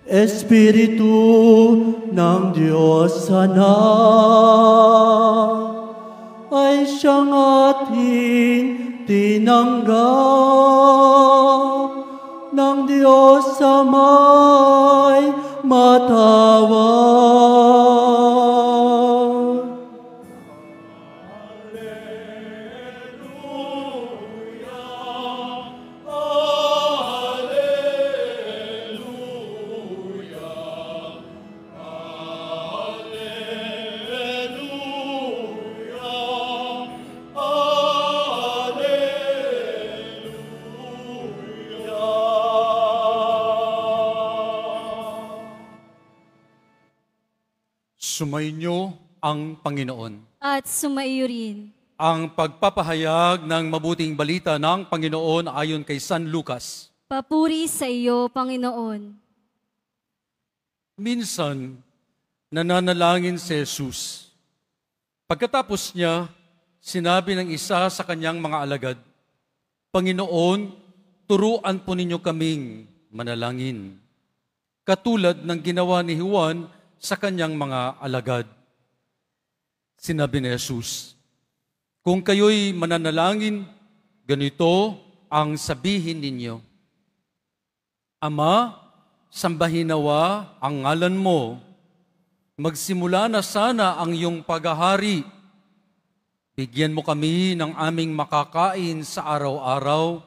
Espiritu ng Diyos sana ay siyang ating tinanggap ng Diyos sa may matawag. Sumainyo ang Panginoon. At sumaiyo rin. Ang pagpapahayag ng mabuting balita ng Panginoon ayon kay San Lucas. Papuri sa iyo, Panginoon. Minsan, nananalangin si Jesus. Pagkatapos niya, sinabi ng isa sa kanyang mga alagad, Panginoon, turuan po ninyo kaming manalangin. Katulad ng ginawa ni Juan sa kanyang mga alagad. Sinabi ni Jesus, kung kayo'y mananalangin, ganito ang sabihin ninyo. Ama, sambahin nawa ang ngalan mo. Magsimula na sana ang iyong paghahari. Bigyan mo kami ng aming makakain sa araw-araw.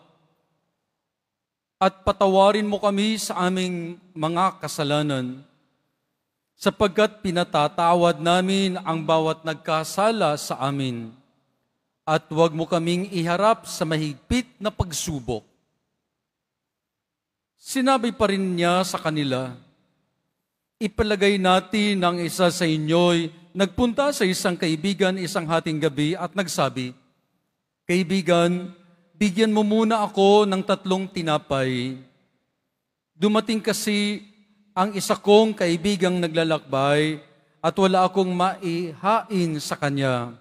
At patawarin mo kami sa aming mga kasalanan, sapagkat pinatatawad namin ang bawat nagkasala sa amin. At huwag mo kaming iharap sa mahigpit na pagsubok. Sinabi pa rin niya sa kanila, ipalagay natin ang isa sa inyo'y nagpunta sa isang kaibigan isang hating gabi at nagsabi, Kaibigan, bigyan mo muna ako ng 3 tinapay. Dumating kasi ang isa kong kaibigang naglalakbay at wala akong maihain sa kanya.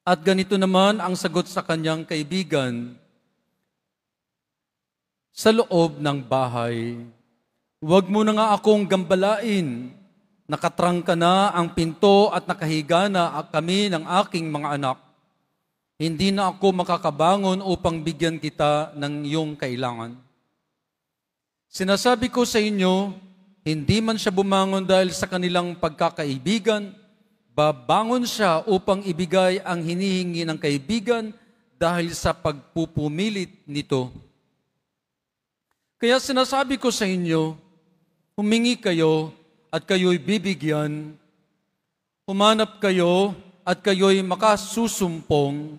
At ganito naman ang sagot sa kanyang kaibigan, sa loob ng bahay, huwag mo na nga akong gambalain. Nakatrangka na ang pinto at nakahiga na kami ng aking mga anak. Hindi na ako makakabangon upang bigyan kita ng iyong kailangan. Sinasabi ko sa inyo, hindi man siya bumangon dahil sa kanilang pagkakaibigan, babangon siya upang ibigay ang hinihingi ng kaibigan dahil sa pagpupumilit nito. Kaya sinasabi ko sa inyo, humingi kayo at kayo'y bibigyan, humanap kayo at kayo'y makasusumpong,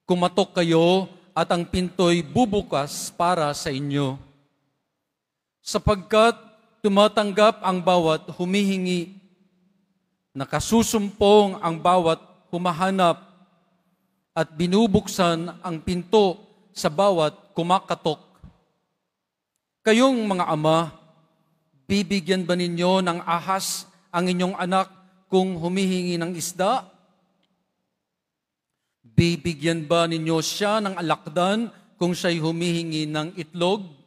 kumatok kayo at ang pinto'y bubukas para sa inyo. Sapagkat tumatanggap ang bawat humihingi, nakasusumpong ang bawat humahanap, at binubuksan ang pinto sa bawat kumakatok. Kayong mga ama, bibigyan ba ninyo ng ahas ang inyong anak kung humihingi ng isda? Bibigyan ba ninyo siya ng alakdan kung siya'y humihingi ng itlog?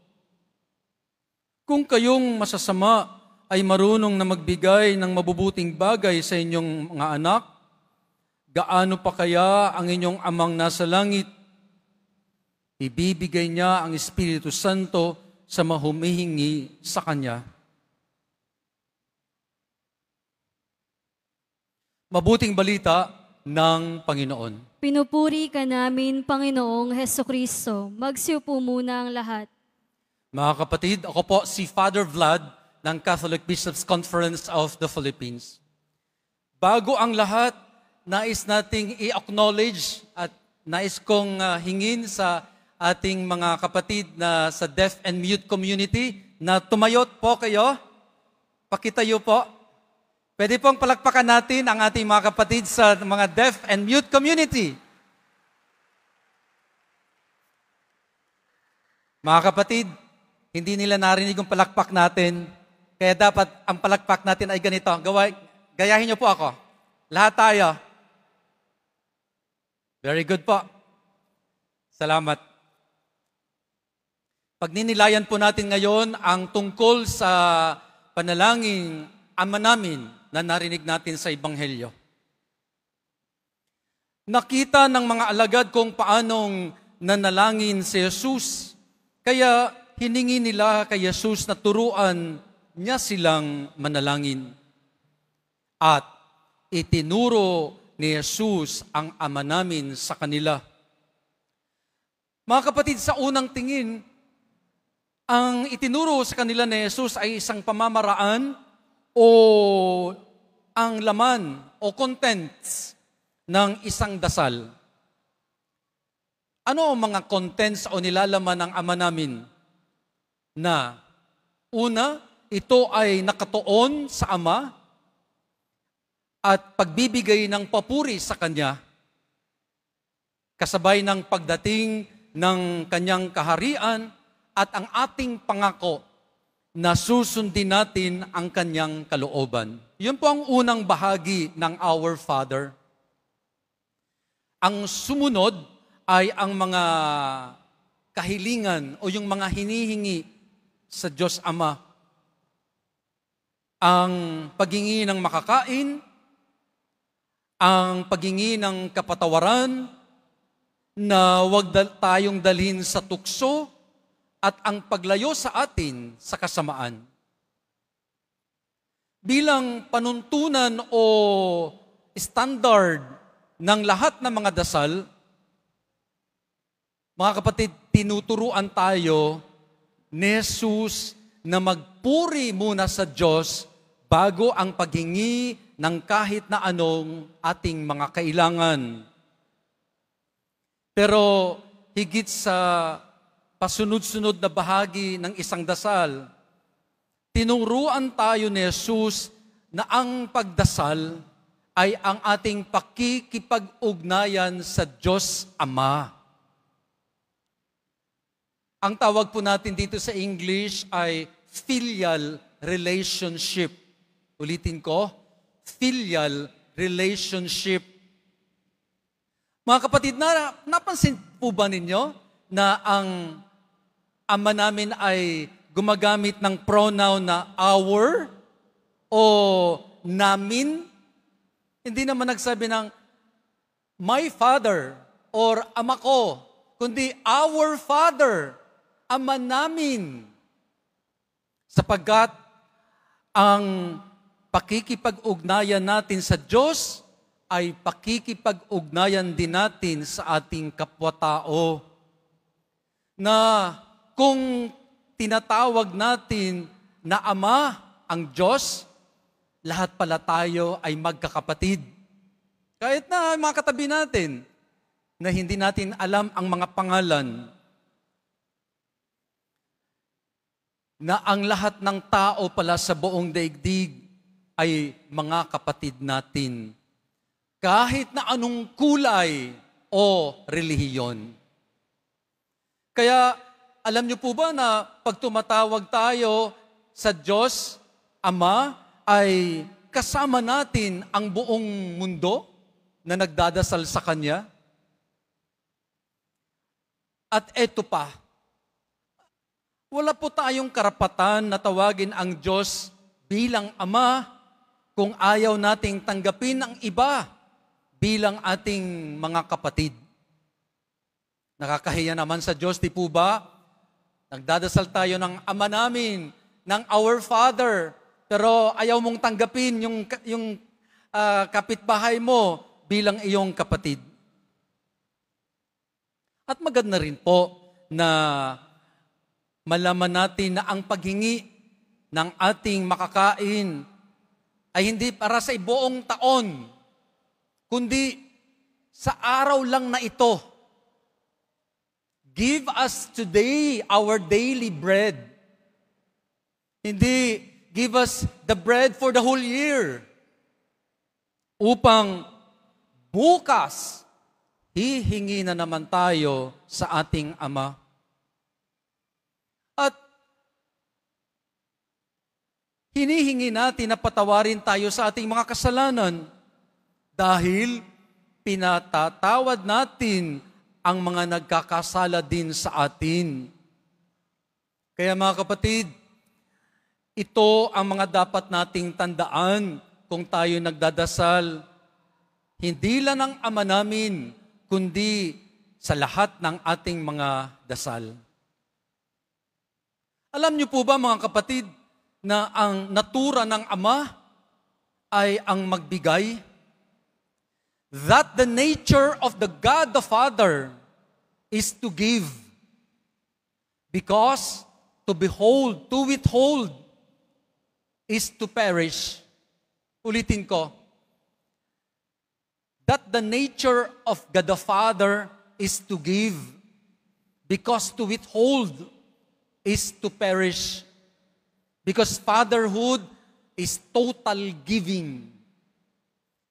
Kung kayong masasama ay marunong na magbigay ng mabubuting bagay sa inyong mga anak, gaano pa kaya ang inyong amang nasa langit? Ibibigay niya ang Espiritu Santo sa mahumihingi sa Kanya. Mabuting balita ng Panginoon. Pinupuri ka namin, Panginoong Hesukristo. Magsiupo muna ang lahat. Mga kapatid, ako po si Father Vlad ng Catholic Bishops' Conference of the Philippines. Bago ang lahat, nais nating i-acknowledge at nais kong hingin sa ating mga kapatid na sa deaf and mute community na tumayot po kayo. Pakitayo po. Pwede pong palakpakan natin ang ating mga kapatid sa mga deaf and mute community. Mga kapatid, hindi nila narinig yung palakpak natin, kaya dapat ang palakpak natin ay ganito. Gayahin niyo po ako. Lahat tayo. Very good po. Salamat. Pagninilayan po natin ngayon ang tungkol sa panalangin Ama namin na narinig natin sa Ebanghelyo. Nakita ng mga alagad kung paanong nanalangin si Jesus. Kaya hiningi nila kay Jesus na turuan niya silang manalangin. At itinuro ni Jesus ang Ama namin sa kanila. Mga kapatid, sa unang tingin, ang itinuro sa kanila ni Jesus ay isang pamamaraan o ang laman o contents ng isang dasal. Ano ang mga contents o nilalaman ng Ama namin? Na una, ito ay nakatuon sa Ama at pagbibigay ng papuri sa Kanya, kasabay ng pagdating ng Kanyang kaharian at ang ating pangako na susundin natin ang Kanyang kalooban. Yun po ang unang bahagi ng Our Father. Ang sumunod ay ang mga kahilingan o yung mga hinihingi sa Diyos Ama. Ang paghingi ng makakain, ang paghingi ng kapatawaran, na huwag tayong dalhin sa tukso, at ang paglayo sa atin sa kasamaan. Bilang panuntunan o standard ng lahat ng mga dasal, mga kapatid, tinuturuan tayo ni Jesus na magpuri muna sa Diyos bago ang paghingi ng kahit na anong ating mga kailangan. Pero higit sa pasunod-sunod na bahagi ng isang dasal, tinuruan tayo ni Jesus na ang pagdasal ay ang ating pakikipag-ugnayan sa Diyos Ama. Ang tawag po natin dito sa English ay filial relationship. Ulitin ko, filial relationship. Mga kapatid, napansin po ba ninyo na ang Ama namin ay gumagamit ng pronoun na our o namin? Hindi naman nagsabi ng my father or ama ko, kundi our Father, Ama namin. Sapagkat ang pakikipag-ugnayan natin sa Diyos ay pakikipag-ugnayan din natin sa ating kapwa-tao. Na kung tinatawag natin na Ama ang Diyos, lahat pala tayo ay magkakapatid. Kahit na mga katabi natin, na hindi natin alam ang mga pangalan, na ang lahat ng tao pala sa buong daigdig ay mga kapatid natin. Kahit na anong kulay o relihiyon. Kaya, alam niyo po ba na pag tumatawag tayo sa Diyos, Ama, ay kasama natin ang buong mundo na nagdadasal sa Kanya? At eto pa, wala po tayong karapatan na tawagin ang Diyos bilang Ama kung ayaw nating tanggapin ang iba bilang ating mga kapatid. Nakakahiya naman sa Diyos, di po ba? Nagdadasal tayo ng Ama namin, ng Our Father, pero ayaw mong tanggapin yung kapitbahay mo bilang iyong kapatid. At maganda rin po na malaman natin na ang paghingi ng ating makakain ay hindi para sa buong taon, kundi sa araw lang na ito. Give us today our daily bread. Hindi, give us the bread for the whole year. Upang bukas, hihingi na naman tayo sa ating Ama. At hinihingi natin na patawarin tayo sa ating mga kasalanan dahil pinatatawad natin ang mga nagkakasala din sa atin. Kaya mga kapatid, ito ang mga dapat nating tandaan kung tayo nagdadasal. Hindi lang ang Ama namin, kundi sa lahat ng ating mga dasal. Alam niyo po ba mga kapatid, na ang natura ng Ama ay ang magbigay? That the nature of the God the Father is to give. Because to behold, to withhold, is to perish. Ulitin ko. That the nature of God the Father is to give. Because to withhold is to perish. Because fatherhood is total giving.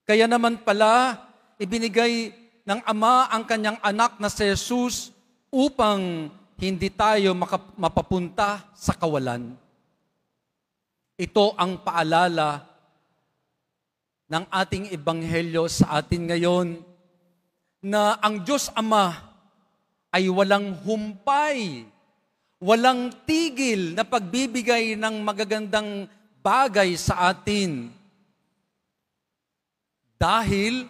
Kaya naman pala, ibinigay ng Ama ang kanyang anak na si Jesus upang hindi tayo mapapunta sa kawalan. Ito ang paalala ng ating ebanghelyo sa atin ngayon na ang Diyos Ama ay walang humpay, walang tigil na pagbibigay ng magagandang bagay sa atin. Dahil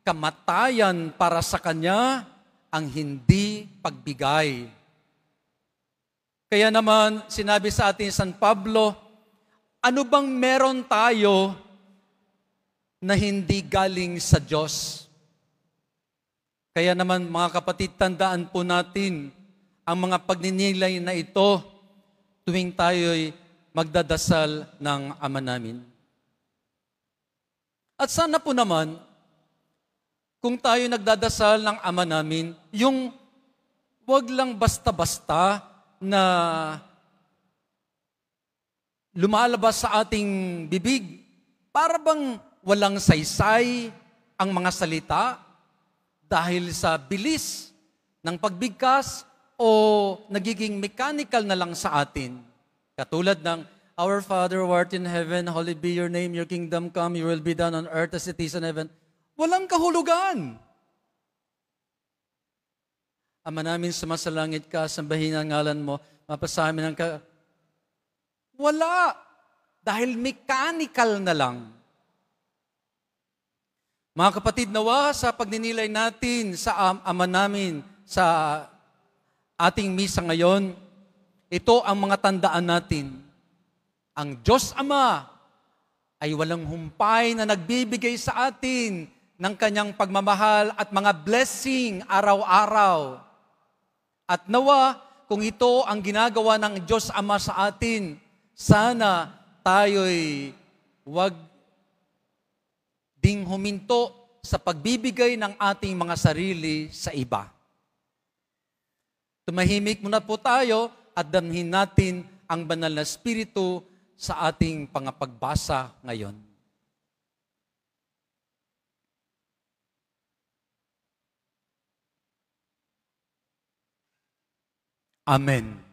kamatayan para sa Kanya ang hindi pagbigay. Kaya naman, sinabi sa atin San Pablo, ano bang meron tayo na hindi galing sa Diyos? Kaya naman mga kapatid, tandaan po natin ang mga pagninilay na ito tuwing tayo'y magdadasal ng Ama namin. At sana po naman, kung tayo nagdadasal ng Ama namin, yung wag lang basta-basta na lumalabas sa ating bibig, para bang walang saysay ang mga salita dahil sa bilis ng pagbigkas o nagiging mechanical na lang sa atin. Katulad ng, Our Father who art in heaven, holy be your name, your kingdom come, your will be done on earth as it is in heaven. Walang kahulugan. Ama namin, sumasalangit ka, sambahin ang ngalan mo, mapasamin ang Wala. Dahil mechanical na lang. Mga kapatid, nawa sa pagninilay natin sa Ama namin, sa ating misa ngayon, ito ang mga tandaan natin. Ang Diyos Ama ay walang humpay na nagbibigay sa atin ng kanyang pagmamahal at mga blessing araw-araw. At nawa, kung ito ang ginagawa ng Diyos Ama sa atin, sana tayo'y wag ding huminto sa pagbibigay ng ating mga sarili sa iba. Tumahimik muna po tayo at damhin natin ang banal na Espiritu sa ating pangapagbasa ngayon. Amen.